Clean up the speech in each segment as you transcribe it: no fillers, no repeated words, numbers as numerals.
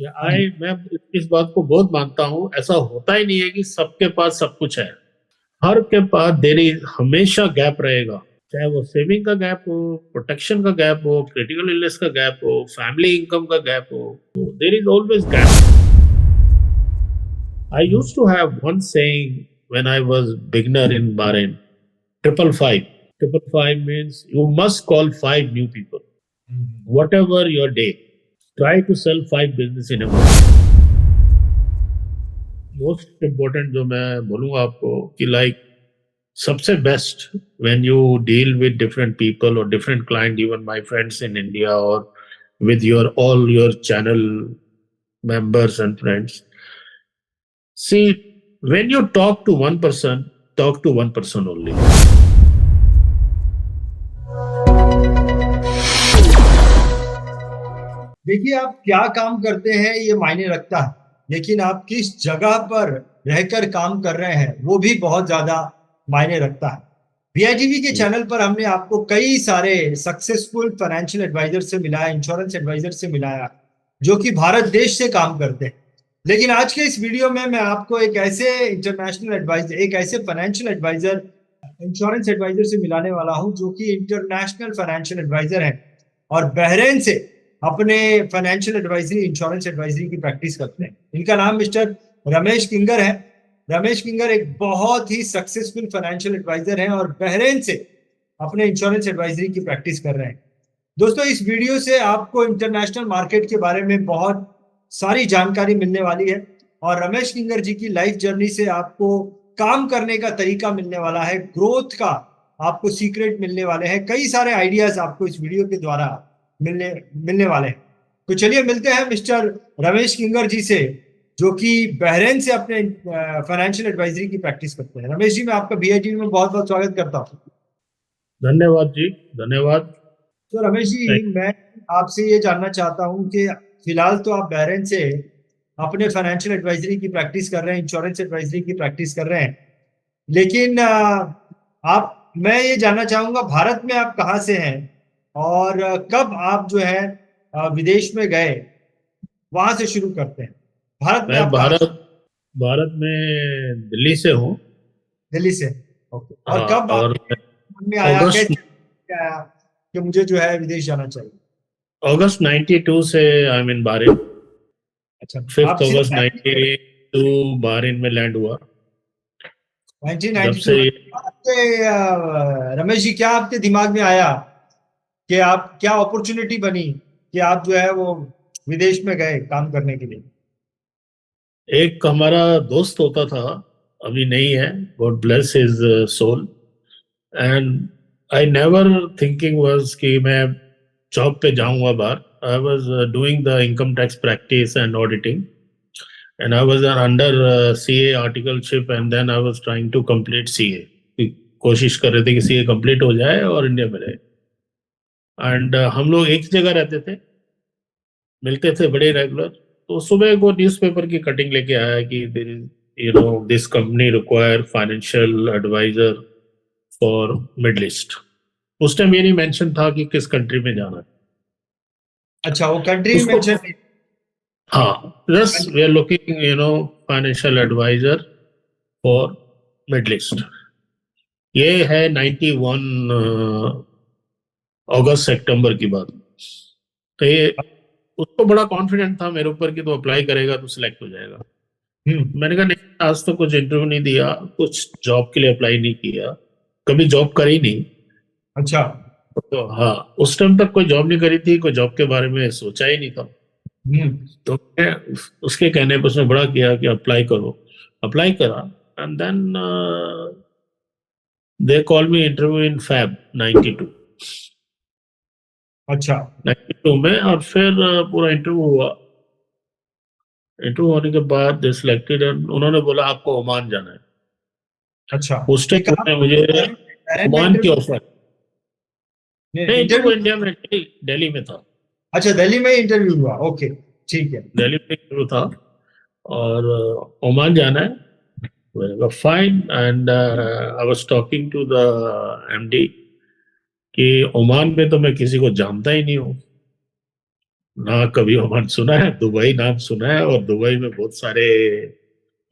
मैं इस बात को बहुत मानता हूँ। ऐसा होता ही नहीं है कि सबके पास सब कुछ है। हर के पास देरी हमेशा गैप रहेगा, चाहे वो सेविंग का गैप हो, प्रोटेक्शन का गैप हो, क्रिटिकल इलनेस का गैप हो, फैमिली इनकम का गैप हो, there is always gap. I used to have one saying when I was beginner in Bahrain, triple five. Triple five means you must call five new people, whatever your day. Try to sell five business in a month. Most important जो मैं बोलूंगा आपको कि like सबसे best when you deal with different people और different client, even my friends in India और with your all your channel members and friends, see, when you talk to one person, talk to one person only. देखिए, आप क्या काम करते हैं ये मायने रखता है, लेकिन आप किस जगह पर रहकर काम कर रहे हैं वो भी बहुत ज्यादा मायने रखता है। वीआईटीवी के चैनल पर हमने आपको कई सारे सक्सेसफुल फाइनेंशियल एडवाइजर से मिलाया, इंश्योरेंस एडवाइजर से मिलाया जो कि भारत देश से काम करते हैं। लेकिन आज के इस वीडियो में मैं आपको एक ऐसे इंटरनेशनल एडवाइजर, एक ऐसे फाइनेंशियल एडवाइजर, इंश्योरेंस एडवाइजर से मिलाने वाला हूं जो कि इंटरनेशनल फाइनेंशियल एडवाइजर है और बहरीन से अपने फाइनेंशियल एडवाइजरी, इंश्योरेंस एडवाइजरी की प्रैक्टिस करते हैं। इनका नाम मिस्टर रमेश किंगर है। रमेश किंगर एक बहुत ही सक्सेसफुल फाइनेंशियल एडवाइजर हैं और बहरीन से अपने इंश्योरेंस एडवाइजरी की प्रैक्टिस कर रहे हैं। दोस्तों, इस वीडियो से आपको इंटरनेशनल मार्केट के बारे में बहुत सारी जानकारी मिलने वाली है और रमेश किंगर जी की लाइफ जर्नी से आपको काम करने का तरीका मिलने वाला है, ग्रोथ का आपको सीक्रेट मिलने वाले हैं, कई सारे आइडियाज आपको इस वीडियो के द्वारा मिलने वाले हैं। तो चलिए मिलते हैं मिस्टर रमेश किंगर जी से जो कि बहरीन से अपने फाइनेंशियल एडवाइजरी की प्रैक्टिस करते हैं। रमेश जी, मैं आपका वीआईटी में बहुत बहुत स्वागत करता हूँ। धन्यवाद जी, धन्यवाद। तो रमेश जी, मैं आपसे ये जानना चाहता हूँ कि फिलहाल तो आप बहरीन से अपने फाइनेंशियल एडवाइजरी की प्रैक्टिस कर रहे हैं, इंश्योरेंस एडवाइजरी की प्रैक्टिस कर रहे हैं, लेकिन मैं ये जानना चाहूंगा भारत में आप कहाँ से हैं और कब आप जो है विदेश में गए, वहां से शुरू करते हैं। भारत में मैं आप भारत में दिल्ली से हूँ। दिल्ली से, ओके। और हाँ, कब और में आया, अगस्त कैसे आया कि मुझे जो है विदेश जाना चाहिए? अगस्त 92 से आई मीन Bahrain। अच्छा, 5 आप सिर्फ अगस्त 92 Bahrain में लैंड हुआ। जब 1992 से रमेश जी, क्या आपके दिमाग में आया कि आप, क्या अपॉर्चुनिटी बनी कि आप जो है वो विदेश में गए काम करने के लिए? एक हमारा दोस्त होता था, अभी नहीं है, God bless his soul, and I never thinking was कि मैं जॉब पे जाऊंगा बाहर। I was doing the income tax practice and auditing, and I was under CA articleship, and then I was trying to complete CA। कोशिश कर रहे थे कि CA कंप्लीट हो जाए और इंडिया में रहे। एंड हम लोग एक जगह रहते थे, मिलते थे बड़े रेगुलर। तो सुबह को न्यूज़पेपर की कटिंग लेके आया कि this company require financial advisor for middle east. उस टाइम ये नहीं मेंशन था कि किस कंट्री में जाना है। अच्छा, वो कंट्री उसको मेंशन? हाँ, yes, we are looking financial advisor for middle east. ये है 91 अगस्त सितंबर की बात। तो ये उसको बड़ा कॉन्फिडेंट था मेरे ऊपर कि तो अप्लाई करेगा तो सिलेक्ट हो जाएगा। मैंने कहा नहीं, आज तो कुछ इंटरव्यू नहीं दिया, कुछ जॉब के लिए अप्लाई नहीं किया, कभी जॉब करी नहीं। अच्छा। तो हाँ, उस टाइम तक कोई जॉब नहीं करी थी, कोई जॉब के बारे में सोचा ही नहीं था। तो मैं उसके कहने पर उसने बड़ा किया कि अप्लाई करो। अप्लाई करा, and then they call me interview in Feb 92। अच्छा। 92 में, और फिर पूरा इंटरव्यू हुआ। इंटरव्यू होने के बाद दे सिलेक्टेड, उन्होंने बोला आपको ओमान जाना है। अच्छा, उस टाइम में मुझे बहरीन में ओमान की इंटरव्यू? ऑफर नहीं, इंटरव्यू? इंटरव्यू इंडिया में, दिल्ली में था। अच्छा, दिल्ली में इंटरव्यू हुआ, ओके, ठीक है। दिल्ली में इंटरव्यू था और ओमान जाना है। मैंने कहा fine, and I was talking to the MD कि ओमान में तो मैं किसी को जानता ही नहीं हूँ, ना कभी ओमान सुना है, दुबई नाम सुना है, और दुबई में बहुत सारे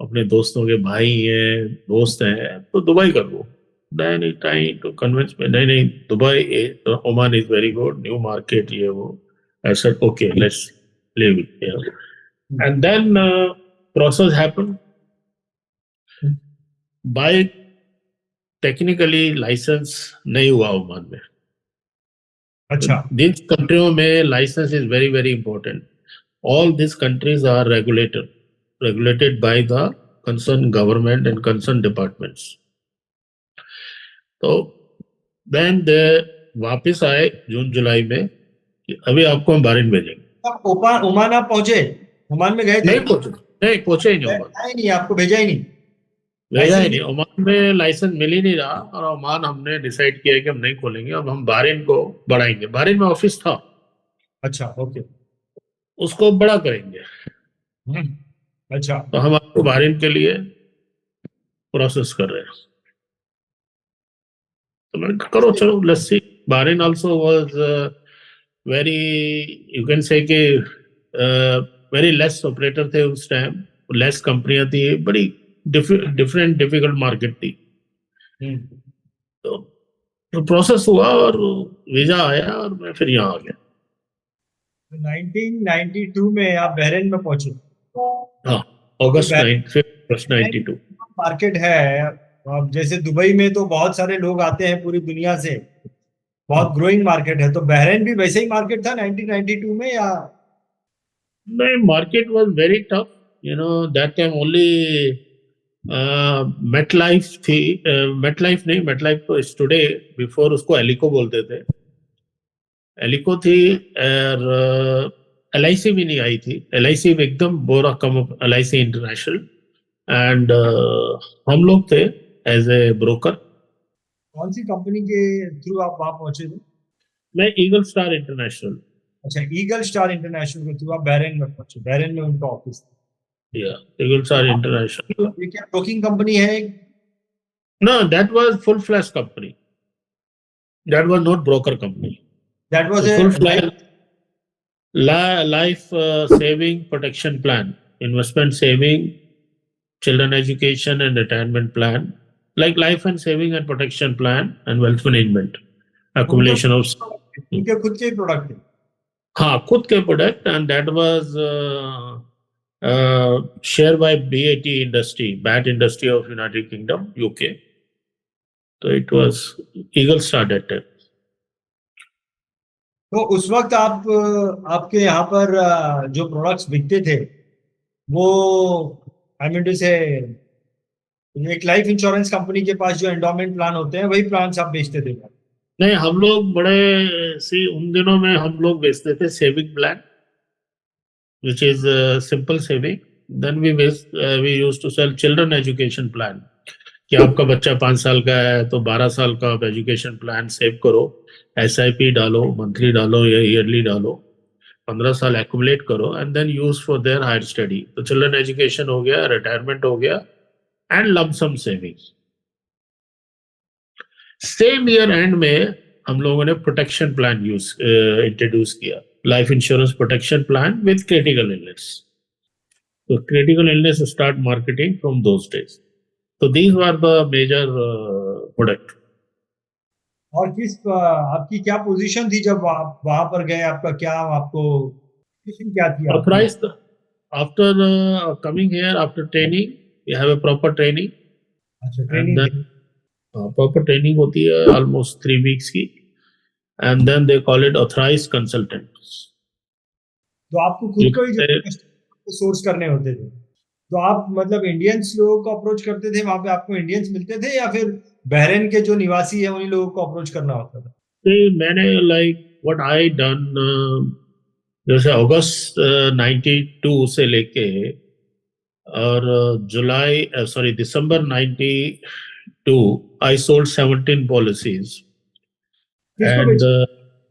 अपने दोस्तों के भाई हैं, दोस्त हैं, तो दुबई कर लो। Then trying to convince me, नहीं नहीं, Dubai, Oman is very good, new market, ये वो। I said okay, let's leave it here. And then process happen. By technically license नहीं हुआ ओमान में। अच्छा। जिन कंट्रियों में license is very very important, all these countries are regulated by the concerned government and concerned departments. तो then they वापस आए जून जुलाई में कि अभी आपको हम बहरीन भेजेंगे। आप ओमान आप पहुंचे, ओमान में गए थे? नहीं पहुंचे, नहीं पहुंचे ही नहीं ओमान, आए नहीं, आपको भेजा ही नहीं? भेजा ही लाइसेंस नहीं। ओमान में लाइसेंस मिल ही नहीं रहा, और ओमान हमने डिसाइड किया कि हम नहीं खोलेंगे, अब हम बहरीन को बढ़ाएंगे। बहरीन में ऑफिस था, अच्छा, ओके। उसको बड़ा करेंगे। अच्छा। तो हम आपको बहरीन के लिए प्रोसेस कर रहे हैं। तो मैंने कहा करो, चलो let's see. Bahrain also was very, you can say कि वेरी लेस ऑपरेटर थे उस टाइम, लेस कंपनियां थी, बड़ी डिफरेंट डिफिकल्ट मार्केट थी। तो प्रोसेस हुआ और वीजा आया और मैं फिर यहाँ आ गया। 1992 में आप बहरीन में पहुंचे? हाँ, अगस्त 92। मार्केट है, अब जैसे दुबई में तो बहुत सारे लोग आते हैं पूरी दुनिया से, बहुत ग्रोइंग मार्केट है, तो बहरीन भी वैसे ही मार्केट था 1992 में, या? नहीं, market was very tough, you know, that time only MetLife थी। मेटलाइफ नहीं, मेटलाइफ तो टुडे, बिफोर उसको एलिको बोलते थे। एलिको थी, और LIC भी नहीं आई थी। LIC में एकदम बोरा कम, LIC इंटरनेशनल, एंड हम लोग थे एज ए ब्रोकर। कौन सी कंपनी के थ्रू आप वहां पहुंचे थे? मैं ईगल स्टार इंटरनेशनल। अच्छा, ईगल स्टार इंटरनेशनल के थ्रू आप बहरीन में पहुंचे, बहरीन में उनका ऑफिस था। या ईगल स्टार इंटरनेशनल। ये क्या ब्रोकिंग कंपनी है? No, that was full flash company. That was not broker company. That was So A full flash life saving protection plan, investment saving, children education and retirement plan, like life and saving and protection plan and wealth management, accumulation of. उनके खुद के product थे? हाँ, खुद के product, and that was share by BAT industry of United Kingdom, UK। तो it was Eagle Star that time. तो उस वक्त आप आपके यहाँ पर जो प्रोडक्ट्स बिकते थे वो, आई मीन टू से, एक लाइफ इंश्योरेंस कंपनी के पास जो एंडोमेंट प्लान होते हैं वही प्लान आप बेचते थे? नहीं, हम लोग बड़े सी उन दिनों में हम लोग बेचते थे saving plan, which is simple saving. Then we used to sell children education plan, कि आपका बच्चा 5 साल का है तो 12 साल का आप एजुकेशन प्लान सेव करो, SIP डालो, मंथली डालो या ईयरली डालो, 15 साल एक्यूमुलेट करो, and then use for their higher study. तो चिल्ड्रन एजुकेशन हो गया, रिटायरमेंट हो गया, and lump sum savings. Same year end में हम लोगों ने प्रोटेक्शन प्लान इंट्रोड्यूस किया, life insurance protection plan with critical illness. तो critical illness start marketing from those days. तो these were the major product. और किस आपकी क्या पोजीशन थी जब आप वहां पर गए? आपका क्या, आपको पोजीशन क्या थी आपकी? Authorized after coming here, after training, we have a proper training, अच्छा, and training then proper training होती है almost 3 weeks की, and then they call it authorized consultants. तो आपको खुद को ही जो सोर्स करने होते थे, तो आप मतलब इंडियंस लोगों को अप्रोच करते थे वहां पे, आपको इंडियंस मिलते थे, या फिर बहरीन के जो निवासी है उन्हीं लोगों को अप्रोच करना होता था? मैंने like what I done, जैसे अगस्त 92 से लेके और दिसंबर 92 I sold 17 policies, किसको and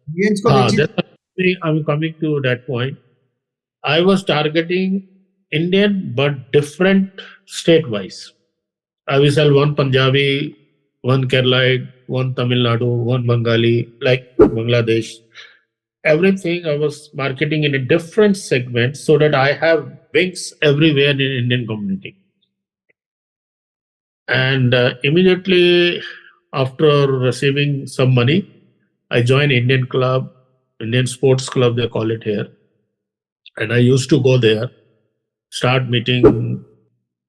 इंडियंस को बेची? I'm coming to that point. I was targeting Indian but different state wise. I will sell one Punjabi, one Kerala, one Tamil Nadu, one Bengali, like Bangladesh. everything. I was marketing in a different segment so that I have wings everywhere in Indian community. And immediately after receiving some money, I joined Indian club, Indian sports club, they call it here. And I used to go there, start meeting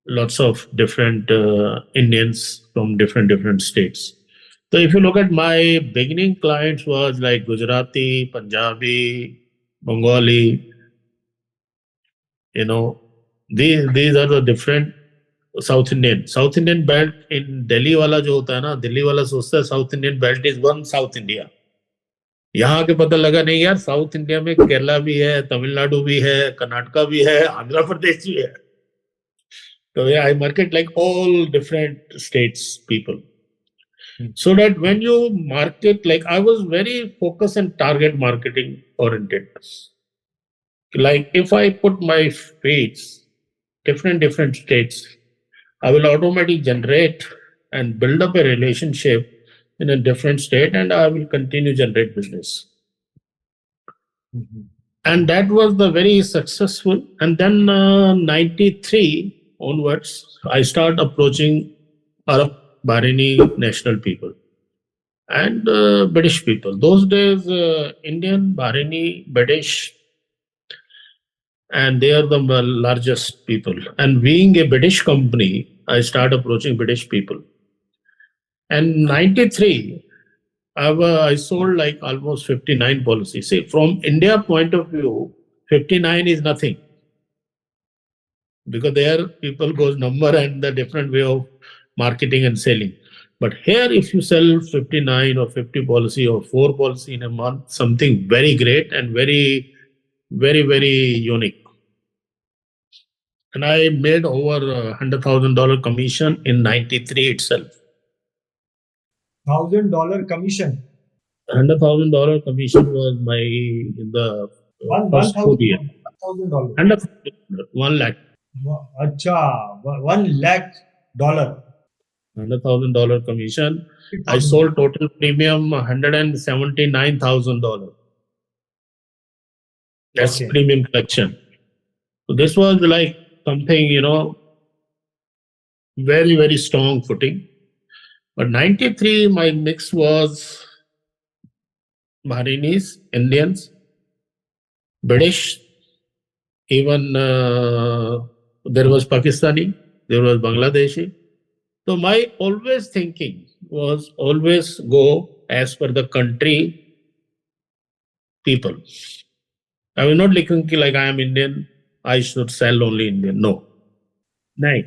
lots of different Indians from different states. So if you look at my beginning clients was like Gujarati, Punjabi, Bengali, you know, these are the different South Indian belt in Delhi वाला जो होता है ना, दिल्ली वाला सोचता है South Indian belt is one South India. यहाँ के पता लगा नहीं यार, साउथ इंडिया में केरला भी है, तमिलनाडु भी है, कर्नाटका भी है, आंध्र प्रदेश भी है. So yeah, I market like all different states people. So that when you market, like I was very focused and target marketing oriented. Like if I put my feeds, different states, I will automatically generate and build up a relationship in a different state, and I will continue generate business. And that was the very successful. And then 93 onwards, I start approaching Arab Bahraini national people and British people. Those days, Indian, Bahraini, British, and they are the largest people. And being a British company, I start approaching British people. And 93, I sold like almost 59 policies. See, from India point of view, 59 is nothing. Because there people goes number and the different way of marketing and selling. But here, if you sell 59 or 50 policy or 4 policy in a month, something very great and very unique. And I made over $100,000 commission in 93 itself. $1,000 commission. $100,000 commission was my in the first 4 years. $1,000. 1 lakh. Acha, $1 lakh. $100,000 commission. I sold total premium $179,000. That's premium collection. So this was like something, very strong footing. But 93, my mix was Bahrainis, Indians, British, even there was Pakistani, there was Bangladeshi. So my always thinking was always go as per the country people. I was not looking like I am Indian, I should sell only Indian. No. I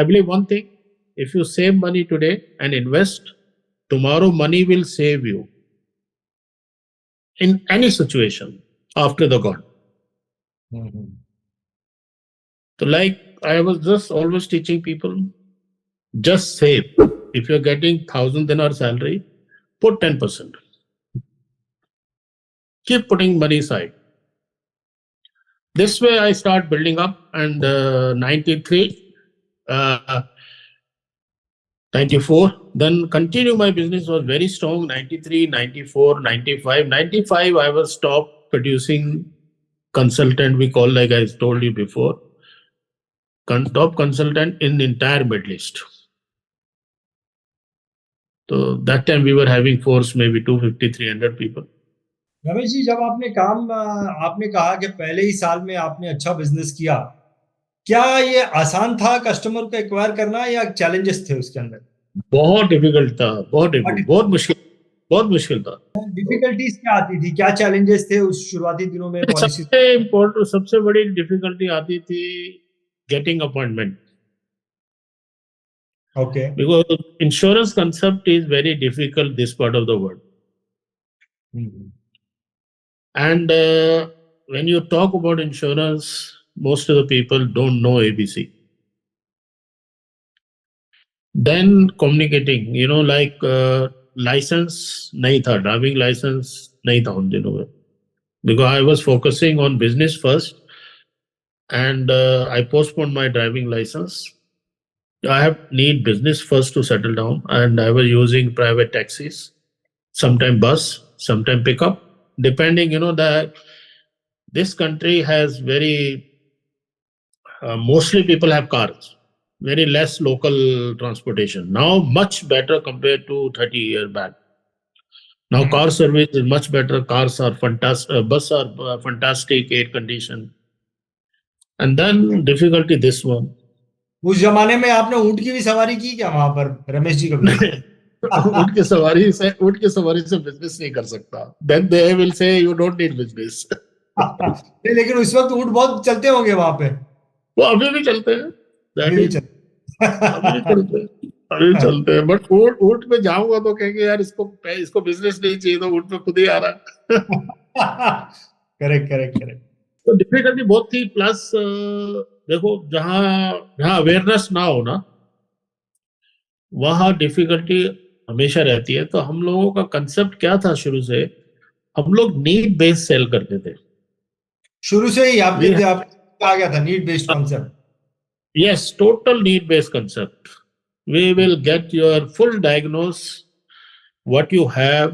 believe one thing, if you save money today and invest, tomorrow money will save you in any situation after the God. So like I was just always teaching people, just save. If you're getting 1,000 dinar salary, put 10%. Keep putting money aside. This way I start building up, and 93, 94, then continue my business was very strong. 93, 94, 95. 95, I was stopped producing consultant, we call, like I told you before, top consultant in the entire Middle East. So that time we were having force maybe 250, 300 people. Ramesh ji, जब आपने कहा कि पहले ही साल में आपने अच्छा business किया, क्या ये आसान था कस्टमर को एक्वायर करना या चैलेंजेस थे उसके अंदर? बहुत डिफिकल्ट था, बहुत मुश्किल था। डिफिकल्टीज क्या आती थी, क्या चैलेंजेस थे उस शुरुआती दिनों में? सबसे बड़ी डिफिकल्टी आती थी getting appointment. Okay. Because insurance concept is very difficult this part of the world. And when you talk about insurance, most of the people don't know ABC. Then communicating, like license nahi tha, driving license nahi tha un dino mein. Because I was focusing on business first, and I postponed my driving license. I need business first to settle down, and I was using private taxis, sometime bus, sometime pickup, depending, that this country has mostly people have cars, very less local transportation. Now, much better compared to 30 years back. Now, Mhm. car service is much better. Cars are fantastic. Buses are fantastic, air conditioned. And then difficulty this one. उस जमाने में आपने ऊंट की भी सवारी की क्या वहां पर, रमेश जी, कभी? ऊंट की सवारी से बिजनेस नहीं कर सकता. Then they will say you don't need business. नहीं, लेकिन उस वक्त ऊंट बहुत चलते होंगे वहां पे. वो अभी भी चलते हैं. अभी That भी is, चलते. अभी भी चलते हैं. अभी भी चलते हैं. बट ऊंट पे जाऊंगा तो कहेंगे यार इसको बिजनेस नहीं चाहिए, तो ऊंट पे खुद ही आ रहा है. Correct correct correct. तो डिफिकल्टी बहुत थी. प्लस देखो, जहाँ जहाँ अवेयरनेस ना हो ना, वहाँ डिफिकल्टी हमेशा रहती है. तो हम लोगों का कंसेप्ट क्या था शुरू से, हम लोग नीड बेस्ड सेल करते थे. शुरू से ही We आप आ गया था need based concept. Yes, total need-based concept. We will get your full diagnose, what you have,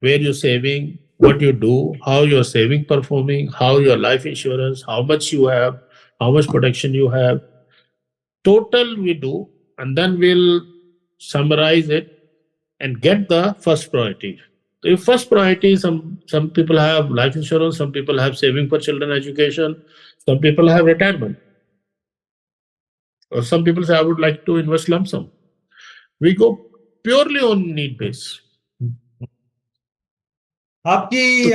where you're saving, what you do, how your saving performing, how your life insurance, how much you have, how much protection you have. Total we do, and then we'll summarize it and get the first priority. The first priority, some people have life insurance, some people have saving for children education, some people have retirement. Or some people say, I would like to invest lump sum. We go purely on need base. आपकी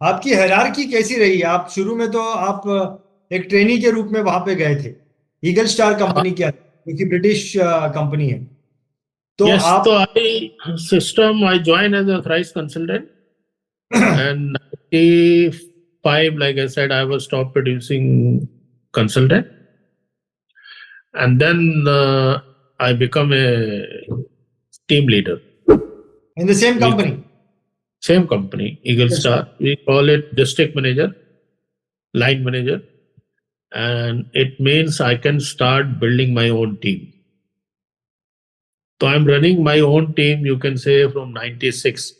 आपकी hierarchy कैसी रही? आप शुरू में तो आप एक ट्रेनी के रूप में वहां पे गए थे. ईगल स्टार कंपनी क्या, क्योंकि ब्रिटिश कंपनी है. तो Yes, आप so I joined as a thrice consultant, and 95, like I said, I was stopped producing consultant, and then I become a team leader. In the same company? Same company, Eagle Yes. Star. We call it district manager, line manager, and it means I can start building my own team. So I'm running my own team, you can say, from 96.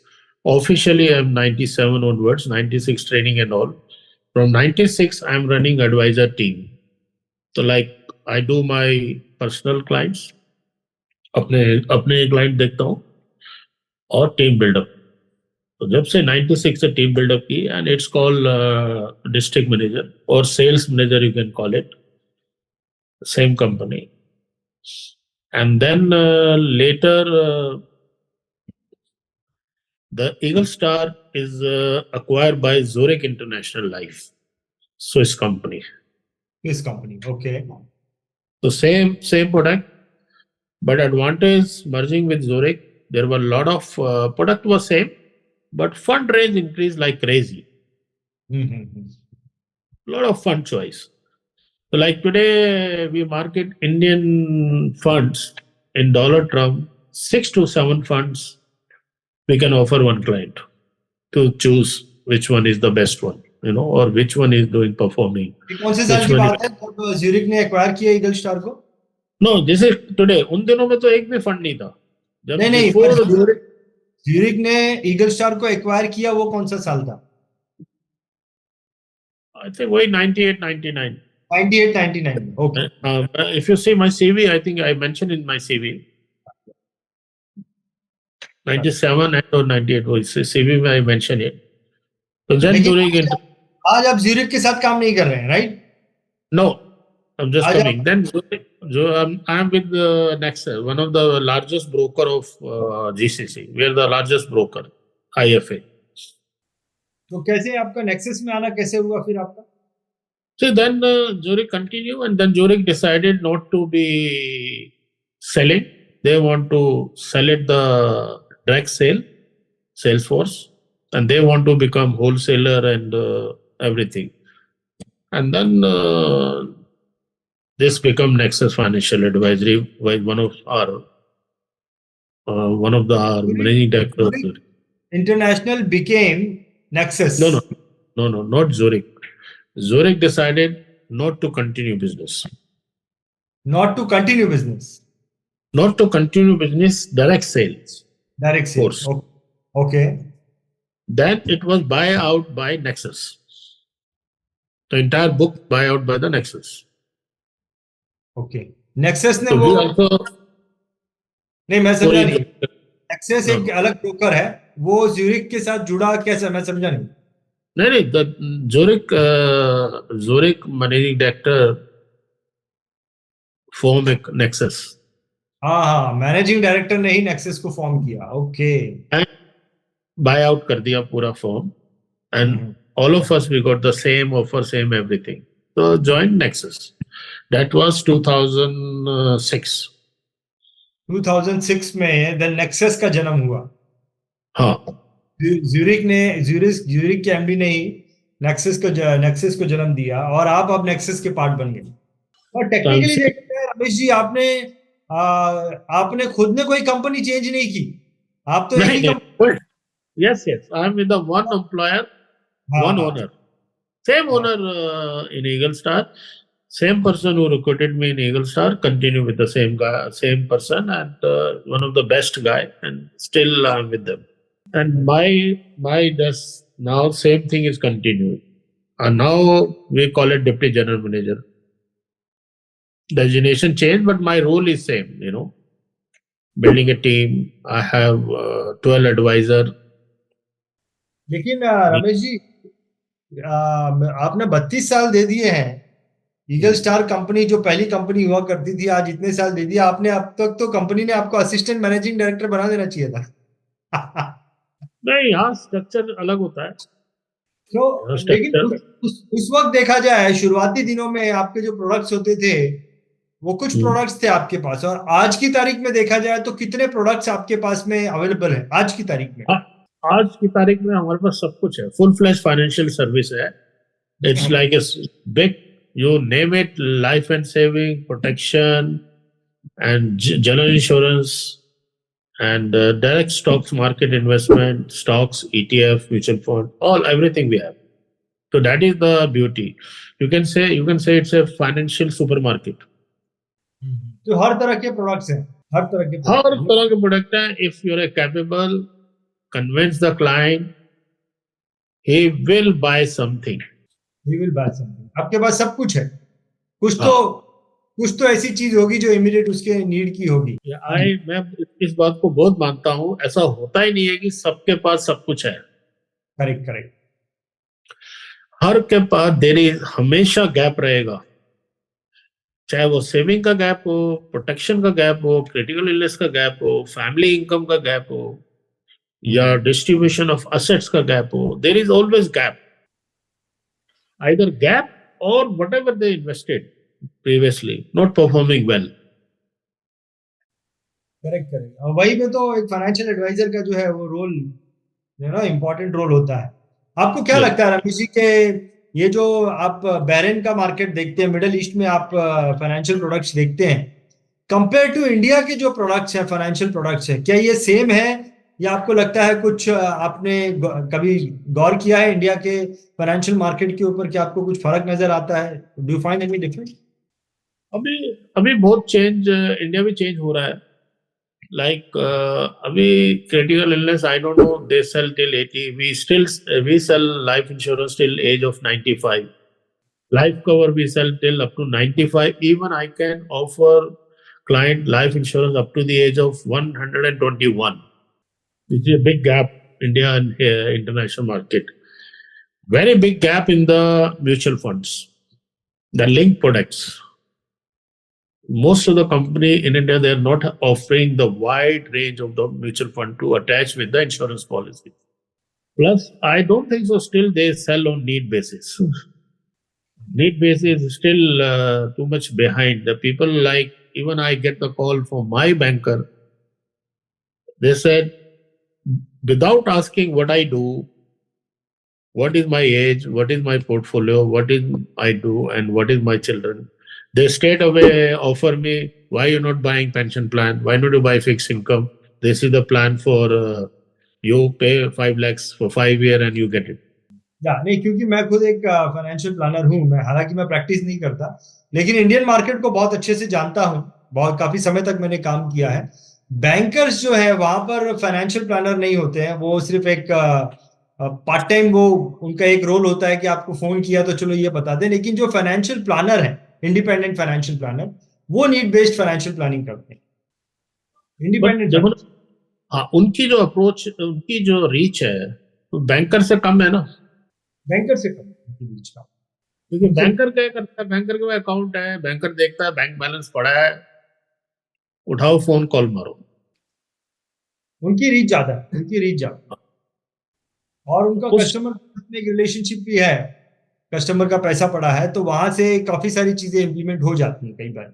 Officially, I'm 97 onwards, 96 training and all. From 96, I'm running advisor team. So like I do my personal clients, अपने client देखता हूँ, और team buildup. तो जब से 96 से team buildup की, and it's called district manager और sales manager, you can call it, same company. And then later, the Eagle Star is acquired by Zurich International Life, Swiss company. This company, okay. So same product, but advantage merging with Zurich, there were a lot of product was same, but fund range increased like crazy. Mm-hmm. A lot of fund choice. So like today, we market Indian funds in dollar term, 6 to 7 funds we can offer one client to choose which one is the best one, or which one is doing performing. कौन से साल की बात है जब Zurich ने acquire किया eagle star को? No, this is today. उन दिनों में तो एक भी फंड नहीं था. जब नहीं, before ज्यूरिक ने ईगल स्टार को एक्वायर किया, वो कौन सा साल था? I think वही 98, 99. 98, 99. Okay. If you see my CV, I think I mentioned in my CV 97 and 98. वो CV में I mentioned it. So then during it, आज आप ज्यूरिक के साथ काम नहीं कर रहे हैं, right? No, I'm just coming. Then I'm with Nexus, one of the largest broker of GCC. We are the largest broker, IFA. तो कैसे आपका नेक्सस में आना कैसे हुआ फिर आपका? So then Zurich continued, and then Zurich decided not to be selling. They want to sell it the direct sales force, and they want to become wholesaler and everything. And then this become Nexus Financial Advisory by one of our managing director. International became Nexus. No, not Zurich. Zurich decided not to continue business. Not to continue business. Not to continue business, direct sales. Direct sales. Force. Okay. Then it was buyout by Nexus. The entire book buyout by the Nexus. Okay, nexus ने So वो we also नहीं, मैं समझा कोई नहीं। Nexus एक अलग broker है, वो ज्यूरिक के साथ जुड़ा कैसे, मैं समझा नहीं। नहीं the Zurich managing director form एक Nexus हाँ हाँ, मैनेजिंग डायरेक्टर ने ही नेक्सस को फॉर्म किया। ओके, and buyout कर दिया पूरा firm and all of us we got the same offer, same everything. So joined Nexus. That was 2006. 2006 में देन नेक्सस का जन्म हुआ। हाँ, ज्यूरिक के एमडी ने ही नेक्सस को जन्म दिया और आप अब नेक्सस के पार्ट बन गए। और टेक्निकली देखते हैं रमेश जी, आपने खुद ने कोई कंपनी चेंज नहीं की, आप तो एक ही company. Yes, I am with the one employer, one owner, same owner in Eagle Star, same person who recruited me in Eagle Star, continue with the same guy, same person, and one of the best guy, and still I'm with them. And my this now same thing is continuing, and now we call it deputy general manager. Designation changed, but my role is same. Building a team. I have 12 advisor. लेकिन रमेश जी, आपने 32 साल दे दिए हैं eagle star company, जो पहली company हुआ करती थी, आज इतने साल दे दिया आपने। अब तक तो कंपनी ने आपको असिस्टेंट मैनेजिंग डायरेक्टर बना देना चाहिए था। नहीं, यहाँ स्ट्रक्चर अलग होता है। तो लेकिन उस वक्त देखा जाए, शुरुआती दिनों में आपके जो प्रोडक्ट्स होते थे वो कुछ प्रोडक्ट्स थे आपके पास, और आज की तारीख में देखा जाए तो कितने प्रोडक्ट्स आपके पास में अवेलेबल है आज की तारीख में? आज की तारीख में हमारे पास सब कुछ है, फुल फ्लैश फाइनेंशियल सर्विस है। It's like a big, you name it, life and saving, protection, and general insurance, and direct stocks market investment, stocks, ETF, mutual fund, everything we have. So that is the beauty. You can say it's a financial supermarket. तो हर तरह के products हैं, हर तरह के product हैं। If you're capable, convince the client, he will buy something. आपके पास सब कुछ है, कुछ तो ऐसी चीज होगी जो इमीडिएट उसके नीड की होगी। मैं इस बात को बहुत मानता हूं, ऐसा होता ही नहीं है कि सबके पास सब कुछ है। करेक्ट। हर के पास देरी हमेशा गैप रहेगा, चाहे वो सेविंग का गैप हो, प्रोटेक्शन का गैप हो, क्रिटिकल इलनेस का गैप हो, फैमिली इनकम का गैप हो, या डिस्ट्रीब्यूशन ऑफ असेट्स का गैप हो। There is always gap, either gap or whatever they invested previously not performing well. Correct. और वही में तो एक फाइनेंशियल एडवाइजर का जो है वो रोल इंपॉर्टेंट रोल होता है। आपको क्या लगता है रमेश जी के ये जो आप बहरीन का मार्केट देखते हैं, मिडिल ईस्ट में आप फाइनेंशियल प्रोडक्ट्स देखते हैं, कंपेयर टू इंडिया के जो प्रोडक्ट्स हैं, फाइनेंशियल प्रोडक्ट्स हैं, क्या ये सेम है या आपको लगता है कुछ आपने कभी गौर किया है इंडिया के फाइनेंशियल मार्केट के ऊपर, क्या आपको कुछ फर्क नजर आता है? Do you find any difference? अभी बहुत चेंज, इंडिया में चेंज हो रहा है। लाइक अभी critical illness, I don't know, they sell till 80, we sell life insurance till age of 95, life cover we sell till up to 95. Even I can offer client life insurance up to the age of 121, which is a big gap, India and international market. Very big gap in the mutual funds, the linked products. Most of the company in India, they are not offering the wide range of the mutual fund to attach with the insurance policy. Plus, I don't think so. Still, they sell on need basis. Need basis is still too much behind. The people, like, even I get the call from my banker. They said, without asking what I do, what is my age, what is my portfolio, what is I do, and what is my children, they straight away offer me, why you're not buying pension plan? Why not you buy fixed income? This is the plan for you pay 5 lakhs for 5 years and you get it. नहीं, क्योंकि मैं खुद एक financial planner हूँ, मैं हालांकि मैं practice नहीं करता, लेकिन इंडियन मार्केट को बहुत अच्छे से जानता हूँ, बहुत काफी समय तक मैंने काम किया है। बैंकर्स जो है वहां पर फाइनेंशियल प्लानर नहीं होते हैं, वो सिर्फ एक पार्ट टाइम वो उनका एक रोल होता है कि आपको फोन किया तो चलो ये बता दें, लेकिन जो फाइनेंशियल प्लानर है, इंडिपेंडेंट फाइनेंशियल प्लानर, वो नीड बेस्ड फाइनेंशियल प्लानिंग करते हैं, बट इंडिपेंडेंट देखो ना, हाँ, उनकी जो अप्रोच, उनकी जो रीच है, तो बैंकर से कम है ना। बैंकर से कम उनकी रीच का। क्योंकि उनसे बैंकर क्या करता है, बैंकर के पास अकाउंट है, बैंकर देखता है बैंक बैलेंस पड़ा है, उठाओ फोन कॉल मारो। उनकी रीच ज्यादा है, उनकी रीच ज्यादा, और उनका उस कस्टमर में एक रिलेशनशिप भी है, कस्टमर का पैसा पड़ा है तो वहां से काफी सारी चीजें इंप्लीमेंट हो जाती हैं कई बार।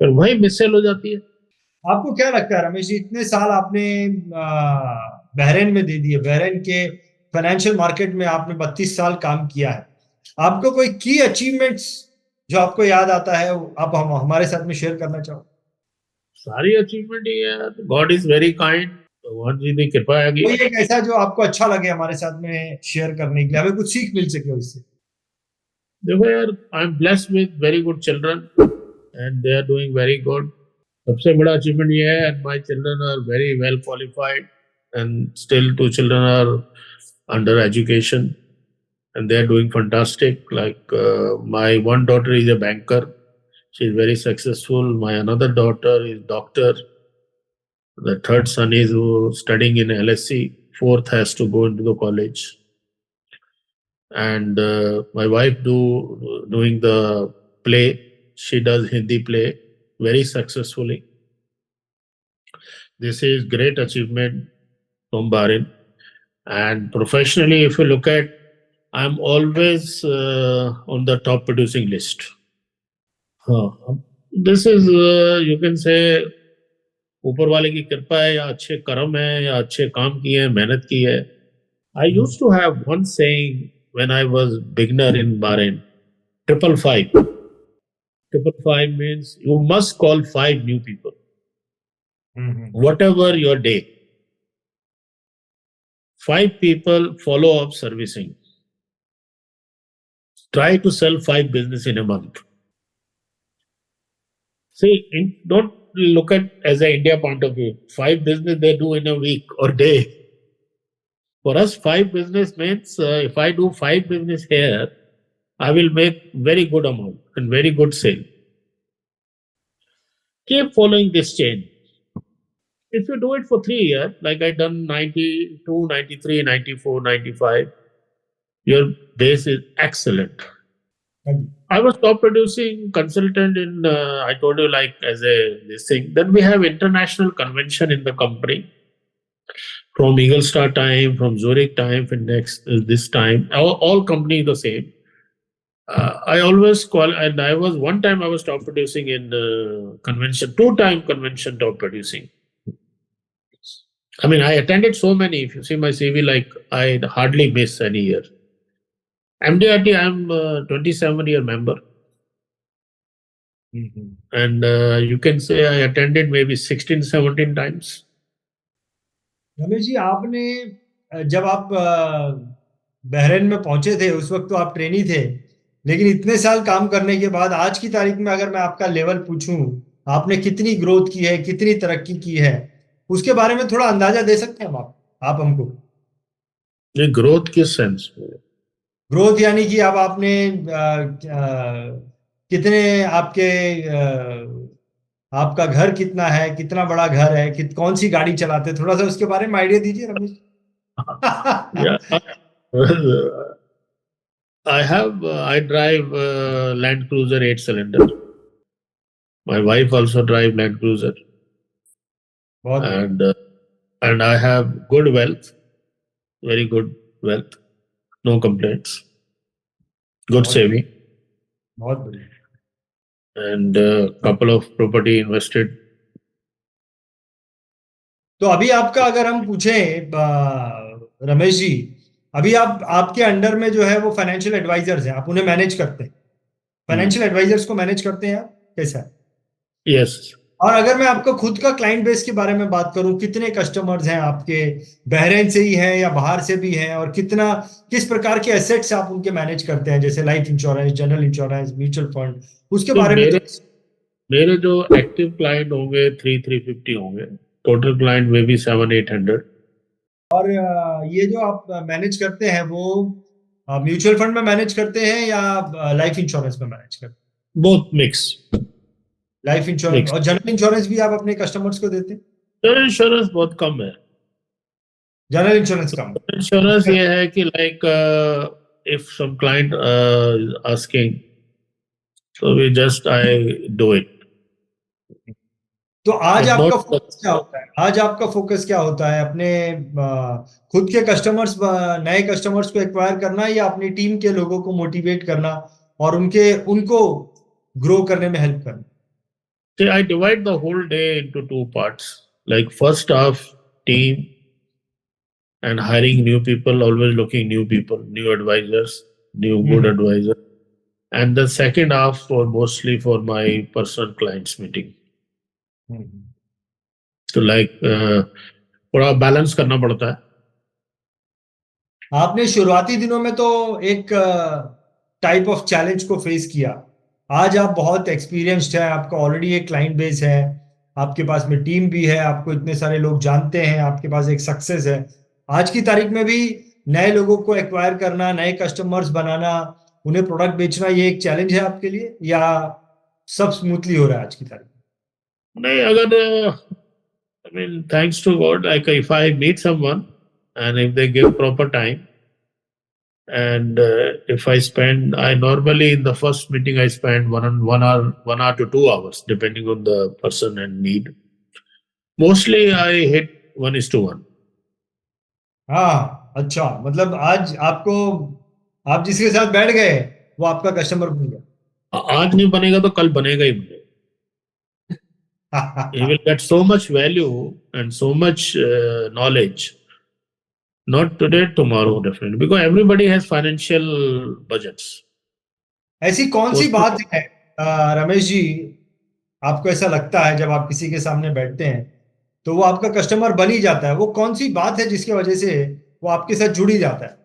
फिर वही मिससेल हो जाती है। आपको क्या लगता है रमेश जी, इतने साल आपने बहरेन में दे दिए, बहरेन के फाइनेंशियल मार्केट में आपने 32 साल काम किया है, आपको कोई की अचीवमेंट्स जो आपको याद आता है आप हम हमारे साथ में शेयर करना चाहो? सारी अचीवमेंट ही है, गॉड इज वेरी काइंड, भगवान जी की कृपा है। कोई एक ऐसा जो आपको अच्छा लगे हमारे साथ में शेयर करने के लिए, हमें कुछ सीख मिल सके उससे? देखो यार, I am blessed with very good children and they are doing very good. सबसे बड़ा अचीवमेंट ये है, and my children are very well qualified, and still two children are under education and they are doing fantastic. Like my one daughter is a banker, she is very successful. My another daughter is doctor. The third son is studying in LSC. Fourth has to go into the college. And my wife doing the play. She does Hindi play very successfully. This is great achievement from Bahrain. And professionally, if you look at, I'm always on the top producing list. This is, you can say, ऊपर वाले की कृपा है या अच्छे कर्म है या अच्छे काम किए हैं, मेहनत की है। I used to have one saying when I was beginner in Bahrain, 555. 555 means you must call 5 new people, whatever your day. 5 people follow up servicing. Try to sell 5 business in a month. See, don't look at as an India point of view. 5 business they do in a week or day. For us, 5 business means if I do 5 business here, I will make very good amount and very good sale. Keep following this chain. If you do it for 3 years, like I done 92, 93, 94, 95, your base is excellent. I was top producing consultant in, I told you, like as a this thing. Then we have international convention in the company. From Eagle Star time, from Zurich time, Findex this time, all company the same. I always call, and I was one time I was top producing in convention, 2-time convention top producing. I mean, I attended so many. If you see my CV, like I hardly miss any year. MDRT, I'm a 27-year member. And you can say I attended maybe 16, 17 times. Ramesh ji, आपने जब आप Bahrain में पहुंचे थे उस वक्त तो आप ट्रेनी थे, लेकिन इतने साल काम करने के बाद आज की तारीख में अगर मैं आपका लेवल पूछूं, आपने कितनी ग्रोथ की है, कितनी तरक्की की है, उसके बारे में थोड़ा अंदाजा दे सकते हैं आप हमको? ये ग्रोथ किस सेंस में? ग्रोथ यानी कि अब आपने कितने आपके आपका घर कितना है, कितना बड़ा घर है, कौन सी गाड़ी चलाते, थोड़ा सा उसके बारे में आइडिया दीजिए Ramesh. I drive Land Cruiser 8-cylinder. My wife also drive Land Cruiser. And I have good wealth, very good wealth, no complaints, good saving, and a couple of property invested. तो अभी आपका अगर हम पूछें रमेश जी, अभी आपके अंडर में जो है वो फाइनेंशियल एडवाइजर्स हैं, आप उन्हें मैनेज करते हैं, फाइनेंशियल एडवाइजर्स को मैनेज करते हैं आप, कैसा है? यस। और अगर मैं आपको खुद का क्लाइंट बेस के बारे में बात करूं, कितने कस्टमर्स हैं आपके, बहरेन से ही हैं या बाहर से भी हैं, और किस प्रकार के एसेट्स आप उनके मैनेज करते हैं, जैसे life insurance, general insurance, mutual fund, उसके बारे में? मेरे जो एक्टिव क्लाइंट होंगे 350 होंगे, टोटल क्लाइंट में भी 700-800, और ये जो आप मैनेज करते हैं वो म्यूचुअल फंड में मैनेज करते हैं या लाइफ इंश्योरेंस में मैनेज करते हैं? Both mix. Life insurance mix. और जनरल इंश्योरेंस भी आप अपने कस्टमर्स को देते हैं? जनरल इंश्योरेंस बहुत कम है। जनरल इंश्योरेंस कम इंश्योरेंस है। ये है कि like if some client asking, so we just I do it. तो आज It's आपका not फोकस क्या होता है? आज आपका फोकस क्या होता है? अपने खुद के कस्टमर्स, नए कस्टमर्स को एक्वायर करना या अपनी टीम के लोगों को मोटिवेट करना और उनको ग्रो करने में हेल्प करना? See, I divide the whole day into two parts. Like first half, team and hiring new people, always looking new people, new advisors, new good advisors. And the second half for mostly for my personal clients meeting. So like थोड़ा balance करना पड़ता है। आपने शुरुआती दिनों में तो एक टाइप ऑफ चैलेंज को फेस किया। आज आप बहुत एक्सपीरियंस्ड है, आपका ऑलरेडी एक क्लाइंट बेस है, आपके पास में टीम भी है, आपको इतने सारे लोग जानते हैं, आपके पास एक सक्सेस है। आज की तारीख में भी नए लोगों को एक्वायर करना, नए कस्टमर्स बनाना, उन्हें प्रोडक्ट बेचना, ये एक चैलेंज है आपके लिए या सब स्मूथली हो रहा है आज की तारीख में? नहीं, अगर I mean, thanks to God, like if I meet someone and if they give proper time, and if I spend, I normally in the first meeting I spend 1 hour to 2 hours, depending on the person and need. Mostly I hit 1:1. हाँ, अच्छा, मतलब आज आपको, आप जिसके साथ बैठ गए वो आपका कस्टमर बन गया। आज नहीं बनेगा तो कल बनेगा ही बनेगा। You will get so much value and so much knowledge. Not today, tomorrow, definitely, because everybody has financial budgets. ऐसी कौन सी बात है रमेश जी, आपको ऐसा लगता है जब आप किसी के सामने बैठते हैं तो वो आपका कस्टमर बन ही जाता है? वो कौन सी बात है जिसकी वजह से वो आपके साथ जुड़ ही जाता है?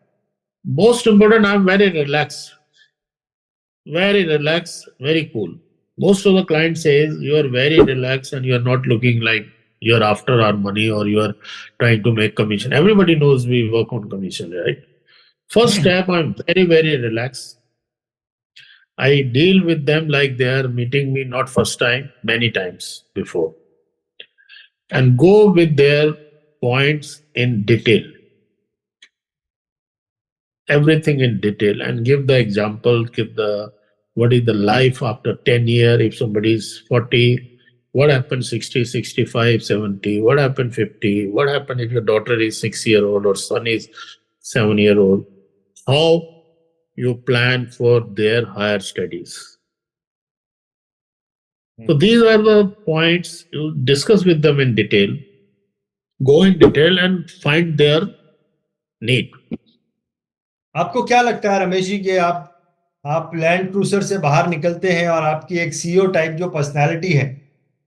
Most important, I'm very relaxed, very cool. Most of the clients says you are very relaxed and you are not looking like you're after our money or you are trying to make commission. Everybody knows we work on commission, right? First step, I'm very relaxed. I deal with them like they are meeting me not first time, many times before, and go with their points in detail, everything in detail, and give the example, give the what is the life after 10 years, if somebody is 40, what happened 60, 65, 70, what happened 50, what happened if your daughter is 6-year-old or son is 7-year-old, how you plan for their higher studies. So these are the points you discuss with them in detail, go in detail and find their need. आपको क्या लगता है रमेश जी कि आप land cruiser से बाहर निकलते हैं और आपकी एक सीईओ टाइप जो पर्सनालिटी है,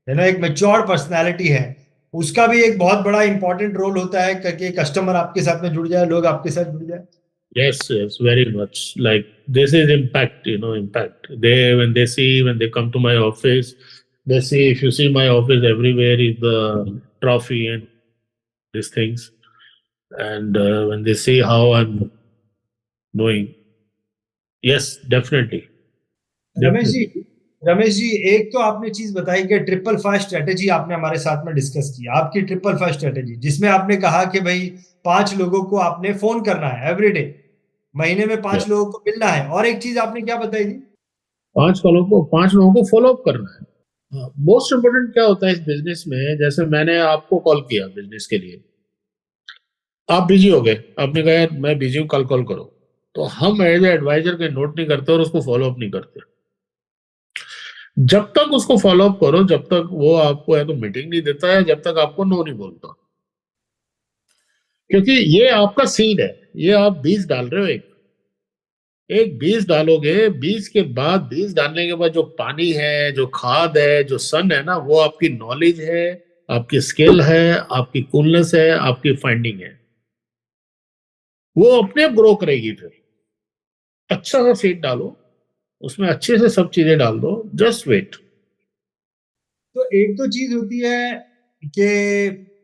एक मैच्योर पर्सनालिटी है, उसका भी एक बहुत बड़ा इंपॉर्टेंट रोल होता है कि कस्टमर आपके साथ में जुड़ जाए, लोग आपके साथ जुड़ जाए? Yes, very much. Like this is impact, impact. When they come to my office, they see, if you see my office, everywhere is the trophy and these things. And when they see how I'm doing, yes, definitely. Ramesh ji, एक तो आपने चीज बताई कि 555 strategy आपने हमारे साथ में डिस्कस की, आपकी 555 स्ट्रेटेजी, जिसमें आपने कहा कि भाई 5 लोगों को आपने फोन करना है एवरीडे, महीने में 5 लोगों को मिलना है, और एक चीज आपने क्या बताई थी? 5 लोगों को फॉलो अप करना है। मोस्ट इम्पोर्टेंट क्या होता है इस बिजनेस में, जैसे मैंने आपको कॉल किया बिजनेस के लिए, आप बिजी हो गए, आपने कहा यार मैं बिजी हूँ, कल कॉल करो, तो हम एज एडवाइजर के नोट नहीं करते और उसको फॉलो अप नहीं करते। जब तक उसको फॉलो अप करो, जब तक वो आपको या तो मीटिंग नहीं देता है, जब तक आपको नो नहीं बोलता, क्योंकि ये आपका सीड है, ये आप बीज डाल रहे हो, एक बीज डालोगे, बीज के बाद, बीज डालने के बाद जो पानी है, जो खाद है, जो सन है ना, वो आपकी नॉलेज है, आपकी स्किल है, आपकी कूलनेस है, आपकी फाइंडिंग है, वो अपने आप ग्रो करेगी। फिर अच्छा सा सीड डालो, उसमें अच्छे से सब चीजें डाल दो, जस्ट वेट। तो एक तो चीज होती है कि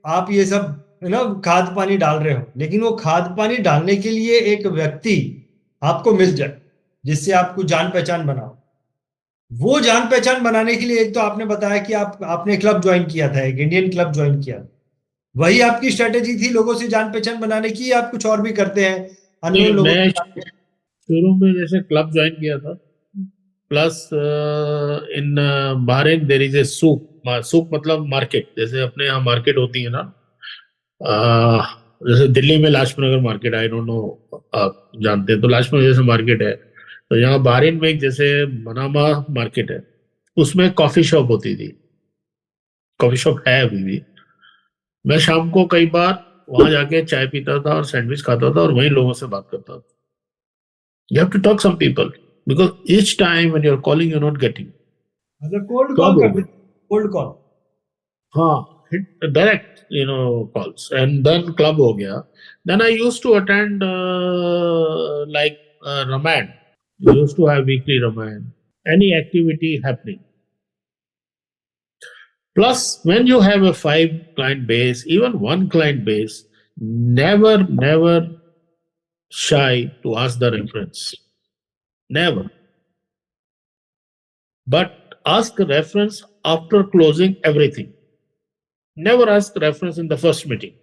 आप ये सब खाद पानी डाल रहे हो, लेकिन वो खाद पानी डालने के लिए एक व्यक्ति आपको मिल जाए जिससे आपको जान पहचान बनाओ। वो जान पहचान बनाने के लिए एक तो आपने बताया कि आपने क्लब ज्वाइन किया था, एक इंडियन क्लब ज्वाइन किया। वही आपकी स्ट्रेटेजी थी लोगों से जान पहचान बनाने की, या आप कुछ और भी करते हैं अननोन लोगों मैं से? शुरू में जैसे क्लब ज्वाइन किया था, plus in Bahrain there is a souk. Souk मतलब मार्केट, जैसे अपने यहाँ मार्केट होती है ना, जैसे दिल्ली में Lajpat Nagar market, I don't know आप जानते हैं तो, लाजपत नगर जैसे मार्केट है, तो यहाँ बहरीन में एक जैसे मनामा मार्केट है, उसमें कॉफी शॉप होती थी, कॉफी शॉप है अभी भी। मैं शाम को कई बार वहां जाके चाय पीता था और सैंडविच खाता था और वहीं लोगों से बात करता था। You have to talk some people because each time when you're calling, you're not getting. मतलब कोल्ड Club कॉल हो करते, गया, कोल्ड कॉल। हाँ, hit direct, calls, and then club हो गया. Then I used to attend like Ramayana. We used to have weekly Ramayana. Any activity happening. Plus, when you have a 5 client base, even 1 client base, never shy to ask the reference. Never. But ask reference after closing everything. Never ask reference in the first meeting.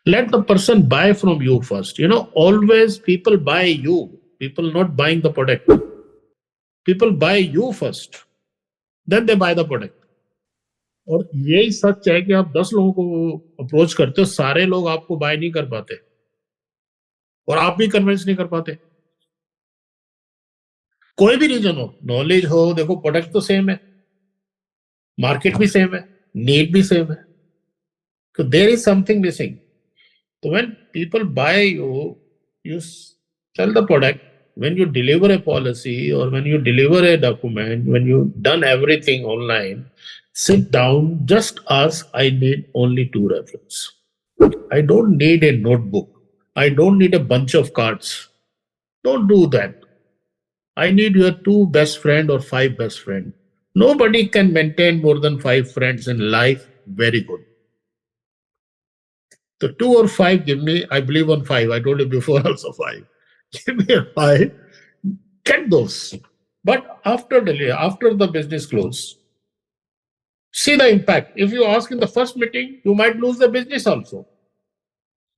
Let the person buy from you first. Always people buy you. People not buying the product. People buy you first. Then they buy the product. और यही सच है कि आप 10 लोगों को approach करते हो, सारे लोग आपको बाय नहीं कर पाते और आप भी कन्विंस नहीं कर पाते। कोई भी रीजन हो, नॉलेज हो, देखो प्रोडक्ट तो सेम है, मार्केट भी सेम है, नीड भी सेम है, तो there is something missing. So when people buy you, you sell the product. When you deliver a policy or when you deliver a document, when you've done everything online, sit down, just ask, I need only 2 reference. I don't need a notebook. I don't need a bunch of cards. Don't do that. I need your 2 best friend or 5 best friend. Nobody can maintain more than 5 friends in life. Very good. So 2 or 5, give me, I believe on 5. I told you before also 5. Give me a 5, get those. But after the business close, see the impact. If you ask in the first meeting, you might lose the business also.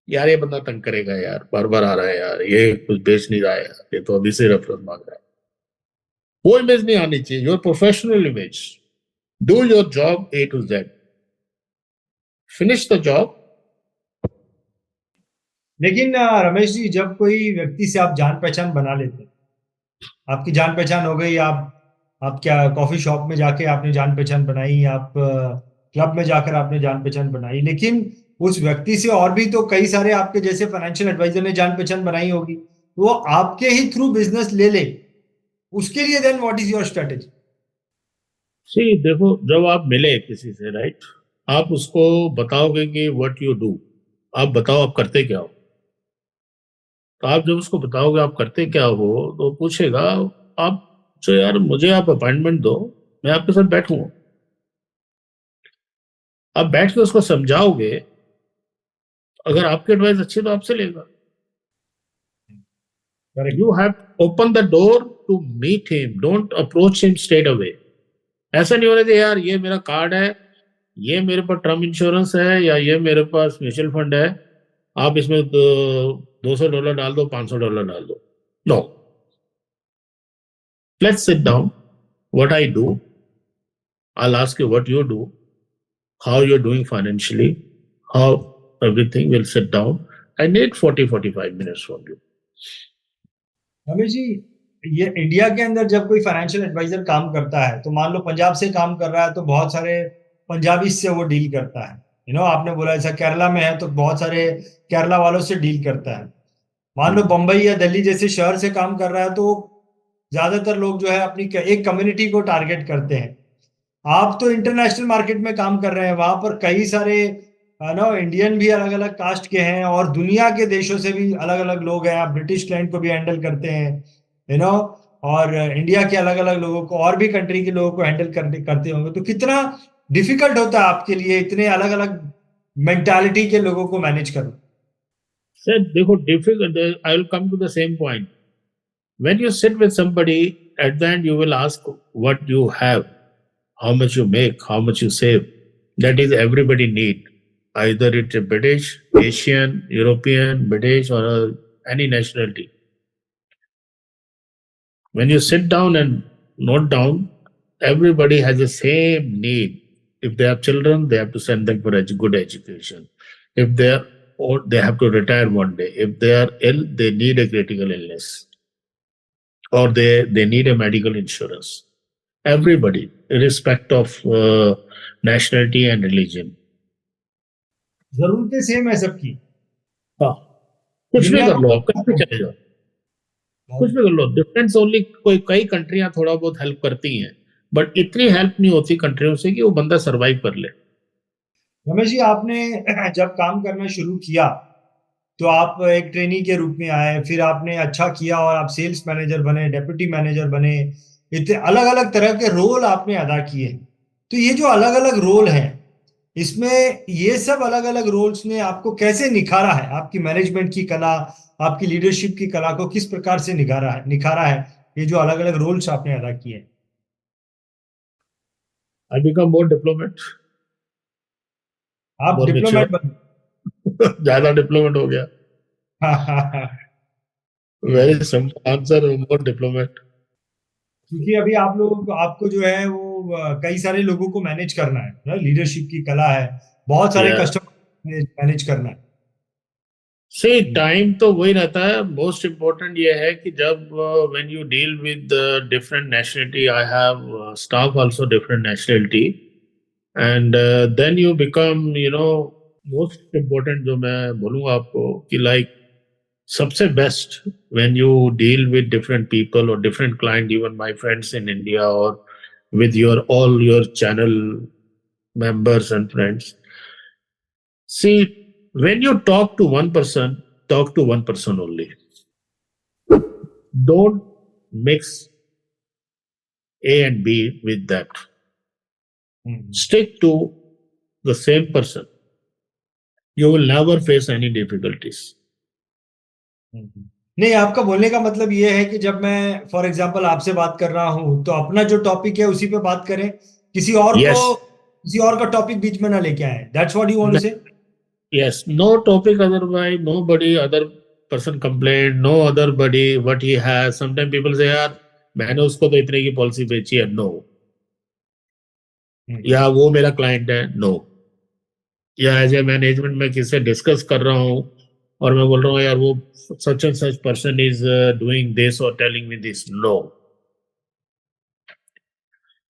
यार ये बंदा तंग करेगा यार, बार बार आ रहा है यार, ये कुछ बेच नहीं रहा है यार, ये तो अभी से रेफरेंस मांग रहा है। वो इमेज नहीं आनी चाहिए, your professional image. Do your job A to Z, finish the job. लेकिन रमेश जी, जब कोई व्यक्ति से आप जान पहचान बना लेते हैं, आपकी जान पहचान हो गई, आप क्या कॉफी शॉप में जाके आपने जान पहचान बनाई, आप क्लब में जाकर आपने जान पहचान बनाई, लेकिन उस व्यक्ति से और भी तो कई सारे आपके जैसे फाइनेंशियल एडवाइजर ने जान पहचान बनाई होगी, वो आपके ही थ्रू बिजनेस ले ले, उसके लिए then what is your strategy? See देखो, जब आप मिले किसी से, राइट, आप उसको बताओगे कि व्हाट यू डू, आप बताओ आप करते क्या हो। तो आप जब उसको बताओगे आप करते क्या हो, तो पूछेगा आप, जो यार मुझे आप अपॉइंटमेंट दो, मैं आपके साथ बैठूंगा। आप बैठ के उसको समझाओगे, अगर आपकी एडवाइस अच्छी तो आपसे लेगा। You have open the door to meet him, don't approach him straight away. ऐसा नहीं होना चाहिए यार ये मेरा कार्ड है, ये मेरे पास टर्म इंश्योरेंस है, या ये मेरे पास म्यूचुअल फंड है, आप इसमें $200 डाल दो, $500 डाल दो। No, let's sit down. What I do, I'll ask you what you do, how you're doing financially, how everything. Will sit down. I need 40-45 minutes from you. Ramesh ji, ये इंडिया के अंदर जब कोई फाइनेंशियल एडवाइजर काम करता है, तो मान लो पंजाब से काम कर रहा है, तो बहुत सारे पंजाबी से वो डील करता है। आपने बोला ऐसा केरला में है तो बहुत सारे केरला वालों से डील करता है। मान लो बंबई या दिल्ली जैसे शहर से काम कर रहा है, तो ज्यादातर लोग जो है अपनी एक कम्युनिटी को टारगेट करते हैं। आप तो इंटरनेशनल मार्केट में काम कर रहे हैं, वहां पर कई सारे इंडियन भी अलग अलग कास्ट के हैं और दुनिया के देशों से भी अलग अलग लोग हैं। आप ब्रिटिश क्लाइंट को भी हैंडल करते हैं, और इंडिया के अलग अलग लोगों को और भी कंट्री के लोगों को हैंडल करते होंगे, तो कितना डिफिकल्ट होता है आपके लिए इतने अलग अलग मेंटालिटी के लोगों को मैनेज करना? Said, देखो difficult. I will come to the same point. When you sit with somebody, at the end you will ask what you have, how much you make, how much you save. That is everybody need. Either it's a British, Asian, European, British, or any nationality. When you sit down and note down, everybody has the same need. If they have children, they have to send them for good education. If they are or they have to retire one day. If they are ill, they need a critical illness, or they need a medical insurance. Everybody, irrespective of nationality and religion. जरूरतें same है सबकी। हाँ, कुछ भी दुनिया कर लो, आप को कहीं भी चले जाओ, कुछ भी कर लो। डिफरेंस ओनली कई कंट्रियां थोड़ा बहुत हेल्प करती हैं, बट इतनी हेल्प नहीं होती कंट्रियों से कि वो बंदा सरवाइव कर ले। रमेश जी, आपने जब काम करना शुरू किया तो आप एक ट्रेनी के रूप में आए, फिर आपने अच्छा किया और आप सेल्स मैनेजर बने, डेप्यूटी मैनेजर बने, इतने अलग अलग तरह के रोल आपने अदा किए। तो ये जो अलग अलग रोल हैं, इसमें ये सब अलग अलग रोल्स ने आपको कैसे निखारा है? आपकी मैनेजमेंट की कला, आपकी लीडरशिप की कला को किस प्रकार से निखारा है ये जो अलग अलग रोल्स आपने अदा किए? आई बिकम मोर डिप्लोमेट, आप मोर डिप्लोमेट मेच्योर। बन ज्यादा डिप्लोमेट हो गया। वेरी सिंपल आंसर, मोर डिप्लोमेट। क्योंकि अभी आप लोगों को, आपको जो है वो कई सारे लोगों को मैनेज करना है, लीडरशिप की कला है, बहुत सारे Yeah. कस्टमर मैनेज करना है। सी टाइम तो वही रहता है। मोस्ट इम्पोर्टेंट ये है कि जब when you deal with different nationality, I have staff also different nationality, and then you become most important जो मैं बोलूंगा आपको कि लाइक सबसे best when you deal with different people और different client, even my friends in India और with your all your channel members and friends. See, when you talk to one person, talk to one person only. Don't mix A and B with that. Stick to the same person. You will never face any difficulties. नहीं, आपका बोलने का मतलब ये है कि जब मैं फॉर एग्जांपल आपसे बात कर रहा हूं तो अपना जो टॉपिक है उसी पे बात करें, किसी और Yes. को, किसी और का टॉपिक बीच में ना लेके आए। That's what you want to say? Yes. No topic otherwise. Nobody other person complain. No other body what he has. Sometimes people say, यार मैंने उसको तो इतने की पॉलिसी बेची है। No. या वो मेरा क्लाइंट है। नो। या एज ए मैनेजमेंट में किससे डिस्कस कर रहा हूँ और मैं बोल रहा हूँ यार वो such and such person is doing this और telling me this. No.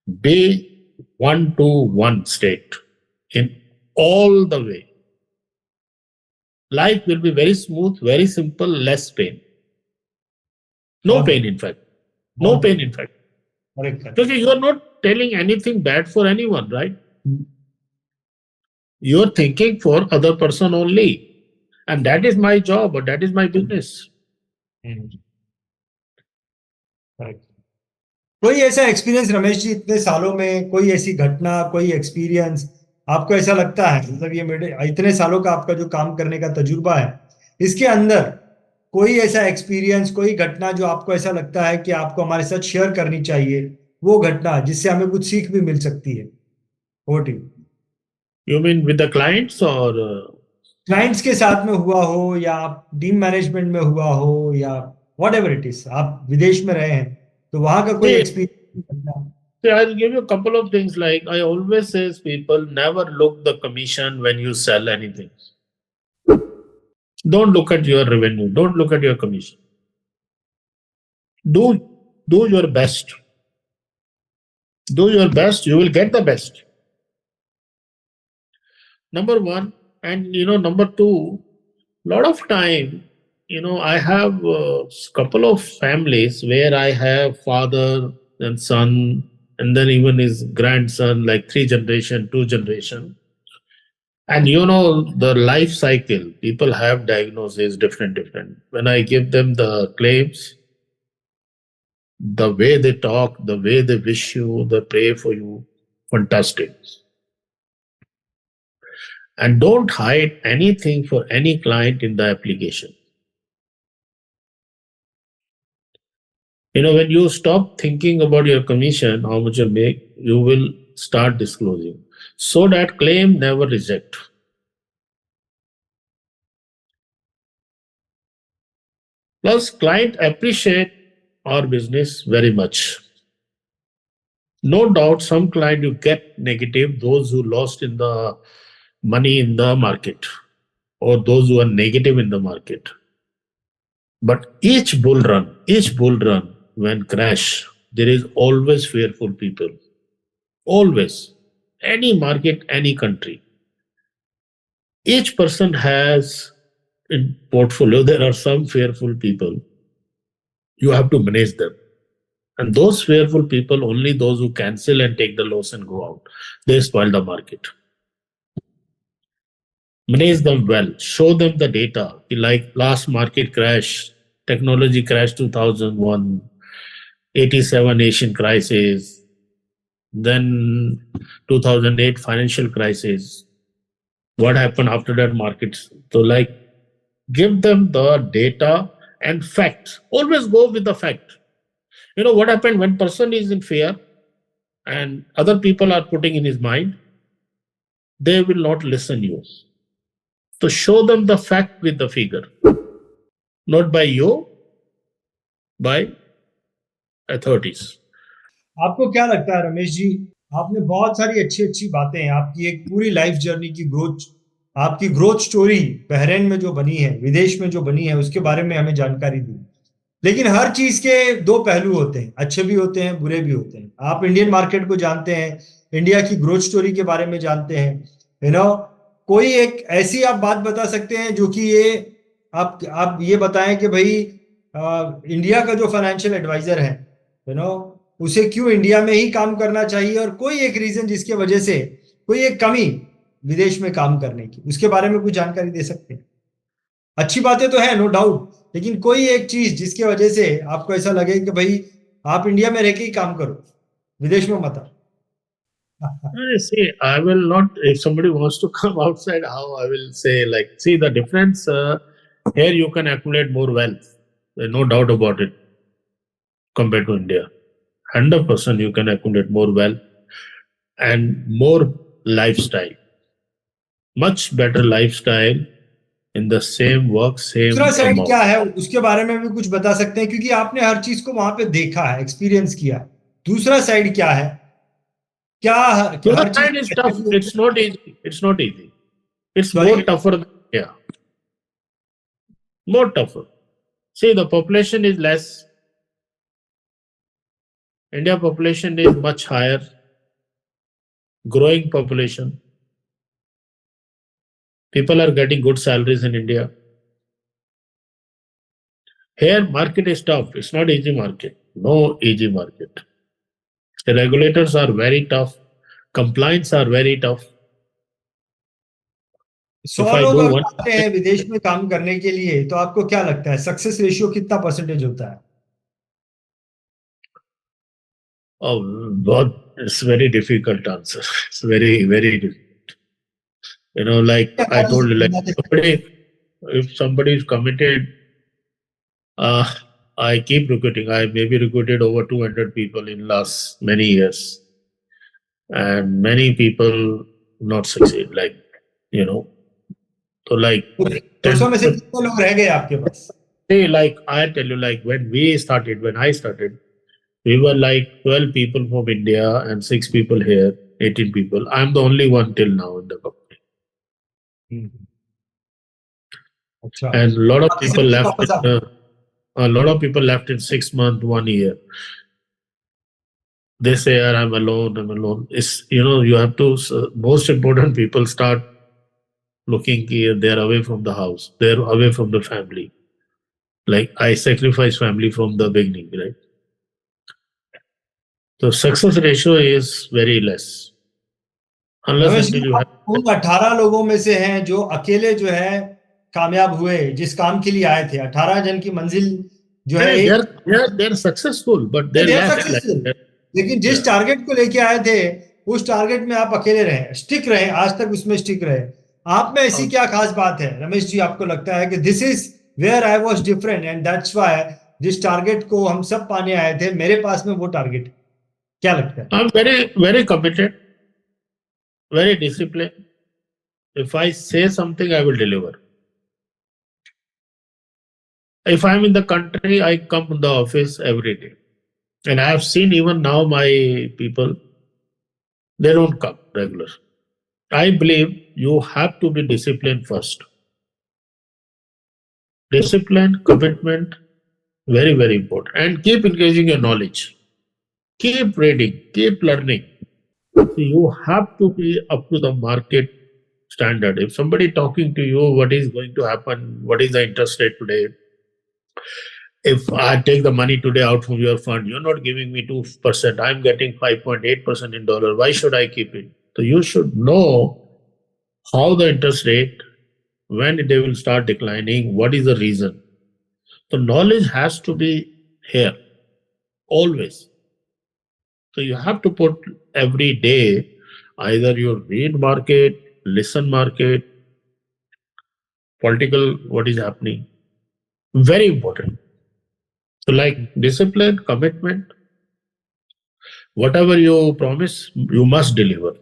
Be one to one state in all the way. Life will be very smooth, very simple, less pain. No pain, in fact. No pain, in fact. Because you are not telling anything bad for anyone, right? You are thinking for other person only, and that is my job or that is my business. कोई ऐसा experience Ramesh ji, इतने सालों में कोई ऐसी घटना, कोई experience आपको ऐसा लगता है, मतलब ये मेरे इतने सालों का आपका जो काम करने का तजुर्बा है, इसके अंदर कोई ऐसा एक्सपीरियंस, कोई घटना जो आपको ऐसा लगता है कि आपको हमारे साथ शेयर करनी चाहिए, वो घटना जिससे हमें कुछ सीख भी मिल सकती है? What You mean with the clients or? Clients के साथ में हुआ हो, या आप टीम मैनेजमेंट में हुआ हो, या व्हाट एवर इट इज, आप विदेश में रहे हैं तो वहां का कोई experience? See, I'll give you a couple of things. Like I always say, people never look the commission when you sell anything. Don't look at your revenue. Don't look at your commission. Do your best. Do your best. You will get the best. Number one, and number two. Lot of time, I have a couple of families where I have father and son, and then even his grandson, like 3 generation, 2 generation. And the life cycle, people have diagnoses different. When I give them the claims, the way they talk, the way they wish you, they pray for you, fantastic. And don't hide anything for any client in the application. When you stop thinking about your commission, how much you make, you will start disclosing so that claim never reject. Plus, client appreciate our business very much. No doubt, some client you get negative, those who lost in the money in the market, or those who are negative in the market. But each bull run, when crash, there is always fearful people. Always. Any market, any country. Each person has in portfolio, there are some fearful people. You have to manage them. And those fearful people, only those who cancel and take the loss and go out, they spoil the market. Manage them well. Show them the data. Like last market crash, technology crash 2001, 87 Asian crisis, then 2008 financial crisis. What happened after that markets? So like give them the data and facts. Always go with the fact. What happened when person is in fear and other people are putting in his mind, they will not listen you. So show them the fact with the figure. Not by you, by authorities. आपको क्या लगता है रमेश जी, आपने बहुत सारी अच्छी बातें हैं, आपकी एक पूरी लाइफ जर्नी की ग्रोथ, आपकी ग्रोथ स्टोरी बहरीन में जो बनी है, विदेश में जो बनी है, उसके बारे में हमें जानकारी दी। लेकिन हर चीज के दो पहलू होते हैं, अच्छे भी होते हैं, बुरे भी होते हैं। आप इंडियन मार्केट को जानते हैं, इंडिया की ग्रोथ स्टोरी के बारे में जानते हैं। कोई एक ऐसी आप बात बता सकते हैं जो कि ये आप ये बताएं कि भाई इंडिया का जो फाइनेंशियल एडवाइजर है उसे क्यों इंडिया में ही काम करना चाहिए, और कोई एक रीजन जिसके वजह से कोई एक कमी विदेश में काम करने की, उसके बारे में कुछ जानकारी दे सकते हैं? अच्छी बातें तो है नो डाउट, लेकिन कोई एक चीज जिसके वजह से आपको ऐसा लगे कि भाई आप इंडिया में रह के ही काम करो, विदेश में मत आओ। See, I will not, if somebody wants to come outside, how I will say, like, see the difference, here you can accumulate more wealth, no doubt about it, compared to India. 100% you can accumulate more wealth and more lifestyle, much better lifestyle in the same work, same दूसरा side amount. क्या है उसके बारे में भी कुछ बता सकते हैं, क्योंकि आपने हर चीज को वहां पे देखा है, एक्सपीरियंस किया है। दूसरा साइड क्या है, क्या Hard side is tough. It's not easy. It's not easy. It's more tougher than India. More tougher. See, the population is less. India population is much higher. Growing population. People are getting good salaries in India. Here, market is tough. It's not easy market. No easy market. The regulators are very tough. Compliance are very tough. 100 लोग अगर आते हैं विदेश में काम करने के लिए, तो आपको क्या लगता है सक्सेस रेशियो कितना परसेंटेज होता है? Oh, it's very difficult answer. It's very, very difficult. Like I told you, like if somebody is committed, I keep recruiting. I maybe recruited over 200 people in last many years, and many people not succeed. Like so like 200 में से कितने लोग रह गए आपके पास? Hey, like I tell you, like when I started, we were like 12 people from India and 6 people here, 18 people. I'm the only one till now in the company. And a lot of people left. A lot of people left in 6 months, 1 year. They say, I'm alone. It's, you have to, most important people start looking here, they're away from the house. They're away from the family. Like I sacrificed family from the beginning, right? So success ratio is very less. Unless until you have... उन 18 लोगों में से हैं जो अकेले जो है कामयाब हुए, जिस काम के लिए आए थे। 18 जन की मंजिल जो है they're successful, but they're successful. लेकिन जिस टारगेट को लेके आए थे, उस टारगेट में आप अकेले रहे, स्टिक रहे, आज तक उसमें स्टिक रहे। आप में ऐसी क्या खास बात है रमेश जी, आपको लगता है कि this is where I was different and that's why जिस टारगेट को हम सब पाने आए थे मेरे पास में वो टारगेट, क्या लगता है? I'm very committed, very disciplined. If I say something, I will deliver. If I'm in the country, I come to the office every day. And I have seen even now my people, they don't come regular. I believe you have to be disciplined first. Discipline, commitment, very, very important. And keep increasing your knowledge. Keep reading, keep learning. So you have to be up to the market standard. If somebody talking to you, what is going to happen, what is the interest rate today? If I take the money today out from your fund, you're not giving me 2%, I'm getting 5.8% in dollar. Why should I keep it? So you should know how the interest rate, when they will start declining, what is the reason. So knowledge has to be here, always. So you have to put every day, either you read market, listen market, political, what is happening. Very important. So like discipline, commitment, whatever you promise, you must deliver.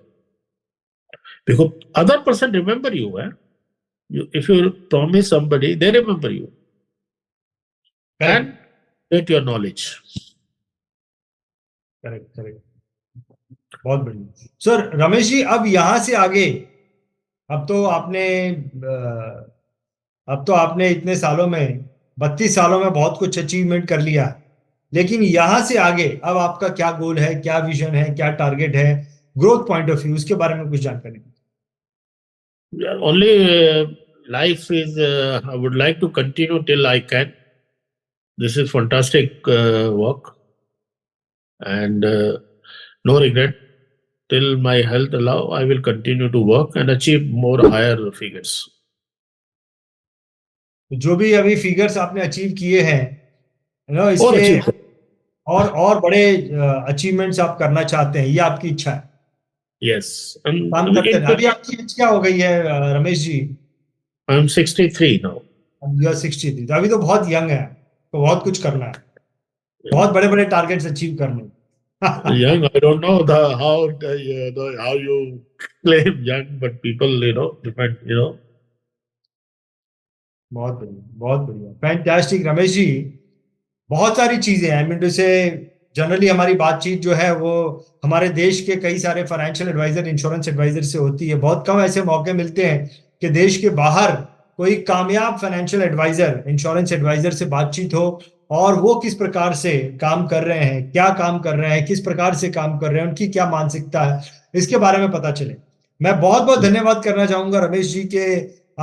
Because other person remember you, eh? If you promise somebody, they remember you. Correct And get your knowledge. Correct correct, बहुत बढ़िया sir. Ramesh ji, अब यहाँ से आगे, अब तो आपने इतने सालों में 32 सालों में बहुत कुछ अचीवमेंट कर लिया, लेकिन यहाँ से आगे अब आपका क्या गोल है, क्या विजन है, क्या टारगेट है, ग्रोथ पॉइंट ऑफ व्यू, उसके बारे में कुछ जानकारी? Only life is, I would like to continue till I can. This is fantastic work. And no regret. Till my health allow, I will continue to work and achieve more higher figures. जो भी अभी figures आपने achieve किए हैं, और इसके achieve. और बड़े अचीवमेंट्स आप करना चाहते हैं, ये आपकी इच्छा है? Yes. And काम करते हैं। अभी आपकी एज क्या हो गई है Ramesh ji? I'm 63 now. You are 63, अभी तो बहुत यंग है, तो बहुत कुछ करना है, बहुत बड़े बड़े टारगेट्स अचीव करने हैं। Young, I don't know how you claim young, but people, depend, बहुत बढ़िया, बहुत बढ़िया, फैंटास्टिक रमेश जी। बहुत सारी चीजें हैं, आई मीन टू से जनरली हमारी बातचीत जो है वो हमारे देश के कई सारे फाइनेंशियल एडवाइजर, इंश्योरेंस एडवाइजर से होती है। बहुत कम ऐसे मौके मिलते हैं कि देश के बाहर कोई कामयाब फाइनेंशियल एडवाइजर, इंश्योरेंस एडवाइजर से बातचीत हो और वो किस प्रकार से काम कर रहे हैं, क्या काम कर रहे हैं, किस प्रकार से काम कर रहे हैं, उनकी क्या मानसिकता है, इसके बारे में पता चले। मैं बहुत बहुत धन्यवाद करना चाहूंगा रमेश जी के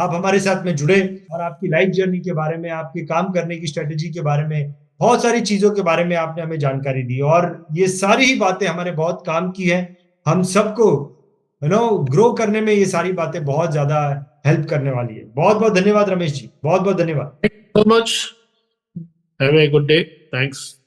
आप हमारे साथ में जुड़े और आपकी लाइफ जर्नी के बारे में, आपके काम करने की स्ट्रेटेजी के बारे में, बहुत सारी चीजों के बारे में आपने हमें जानकारी दी और ये सारी ही बातें हमारे बहुत काम की है। हम सबको ग्रो करने में ये सारी बातें बहुत ज्यादा हेल्प करने वाली है। बहुत बहुत धन्यवाद रमेश जी, बहुत बहुत धन्यवाद। Thank you so much. Have a good day. Thanks.